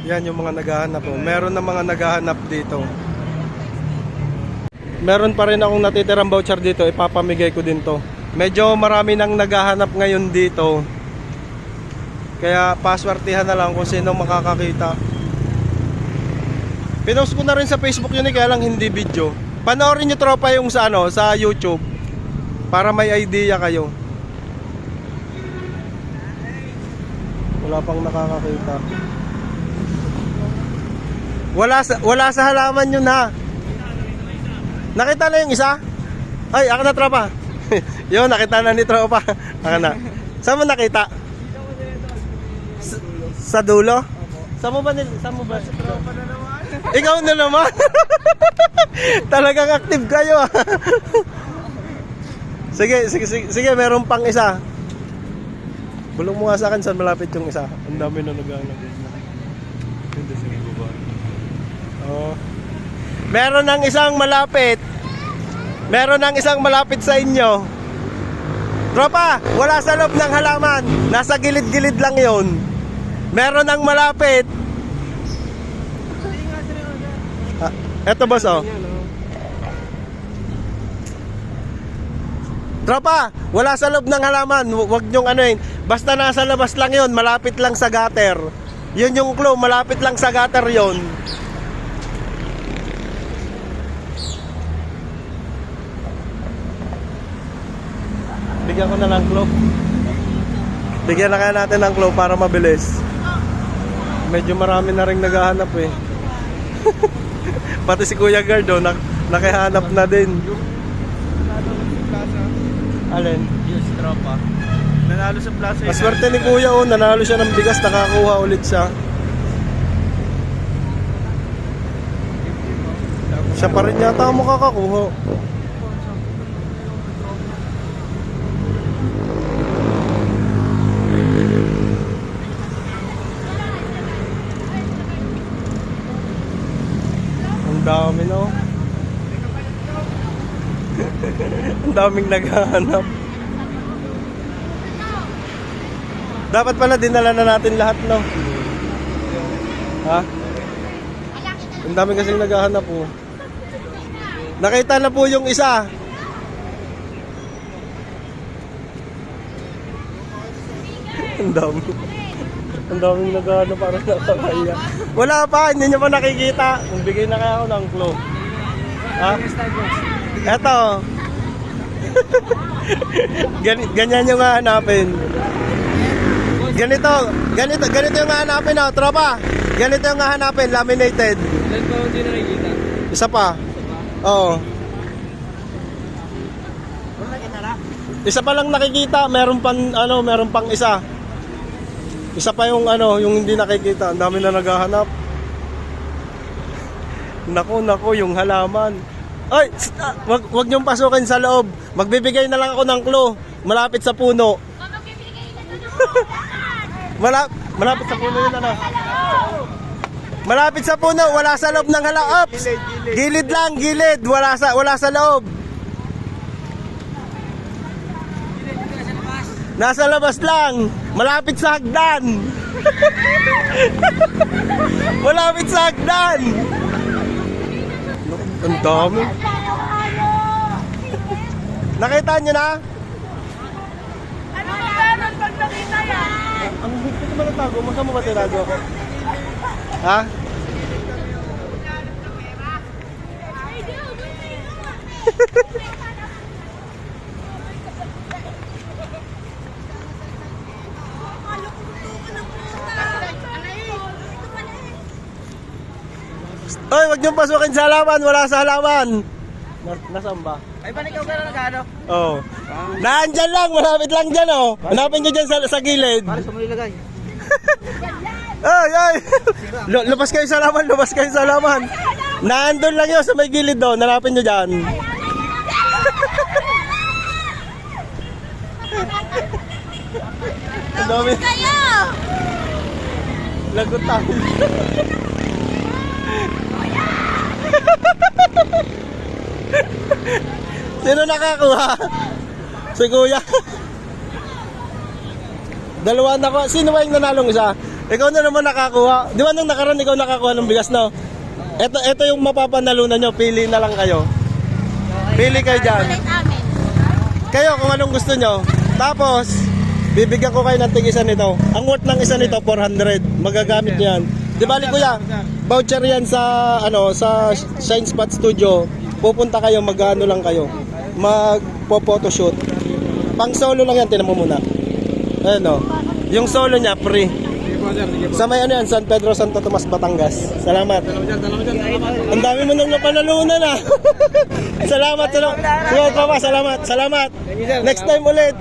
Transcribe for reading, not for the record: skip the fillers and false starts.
Yan yung mga naghahanap po. Meron na mga naghahanap dito. Meron pa rin akong natitirang voucher dito. Ipapamigay ko din to. Medyo marami nang naghahanap ngayon dito. Kaya paswertihan na lang kung sino makakakita. Pinost ko na rin sa Facebook yun kaya lang hindi video. Panoorin nyo tropa yung sa, sa YouTube. Para may idea kayo. Wala pang nakakakita. Wala sa halaman yun ha. Nakita na yung isa? Ay, ako na tropa. Yun, nakita na ni tropa. Ako na. Saan mo nakita? Sa dulo? Saan mo ba? Sa tropa na naman. Ikaw na naman. Talagang active kayo ah. Sige, meron pang isa. Bulong mo nga sa akin saan malapit yung isa. Ang dami na nag-aanap. Oh. Meron ng isang malapit. Meron ng isang malapit sa inyo. Tropa, wala sa loob ng halaman. Nasa gilid-gilid lang yon. Meron ng malapit. Eto boss oh. Tropa, wala sa loob ng halaman. Huwag nyong anuin. Basta nasa labas lang yon, malapit lang sa gutter. Yun yung clue, malapit lang sa gutter yon. Bigyan ko na lang clue. Bigyan na kaya natin ng clue para mabilis. Medyo marami na rin naghahanap eh. Pati si Kuya Gardo nakihanap na din. Alin? Yes, tropa. Nanalo sa plaza. Maswerte ni Kuya oh, nanalo siya ng bigas, nakakuha ulit siya. Siya pa rin yata ang makakakuha. Ang dami no. Ang daming naghahanap. Dapat pala dinala na natin lahat no. Ha? Ang dami kasing naghahanap po. Nakita na po yung isa. Ang dami. Ang daming naghahanap para nakakaya. Wala pa, hindi nyo pa nakikita. Bigay na kaya ako ng clue. Ha? Eto. Ganyan yung hahanapin. Ganito yung hahanapin oh, tropa. Ganito yung hahanapin, laminated. Ilan pa hindi nakikita? Isa pa. Oo. Isa pa lang nakikita, meron pang isa. Isa pa yung yung hindi nakikita. Ang dami na naghahanap. Nako, yung halaman. Ay, wag niyong pasukin sa loob. Magbibigay na lang ako ng clue. Malapit sa puno. Malapit sa puno yun Malapit sa puno, wala sa loob ng halaman. Gilid lang, gilid. Wala sa loob. Nasa labas lang. Malapit sa hagdan. Malapit sa hagdan. Ang dami. Nakita nyo na? Ano ba meron pag nakita yan? Ang higpit naman ang tago. Masa mo ba tinago ako? Ha? Oy, wag niyong pasukin sa halaman. Wala sa halaman. Nasaan ba? Ay, paano ikaw gano'n nag-ano? Oo. Nandyan lang. Malapit lang dyan oh. Hanapin nyo dyan sa gilid. Para sa ilagay. Ay! Lumabas kayo sa halaman. Lumabas kayo sa halaman. Nandun lang yun sa may gilid doon. Hanapin nyo dyan. Ang dami. Lagot tayo. Sino nakakuha? Si Kuya. Dalawa na ko. Sino ba yung nanalong isa? Ikaw na naman nakakuha. Di ba nung nakaraan ikaw nakakuha ng bigas, no? Ito yung mapapanalunan nyo. Pili na lang kayo. Pili kayo dyan. Ulit amin. Kayo kung anong gusto nyo. Tapos, bibigyan ko kayo ng tig-isa nito. Ang worth ng isa nito, 400. Magagamit nyo yan. Di bali kuya, voucher yan sa, sa Shine Spot Studio. Pupunta kayo, mag-ano lang kayo. Magpo-photoshoot. Pang solo lang yan, tinan mo muna. Ayan o. Yung solo niya, free. Sa may ano yan, San Pedro, Santo Tomas, Batangas. Salamat. Ang dami mo nang napanalunan ah. Salamat. Sige, tropa, salamat. Next time ulit.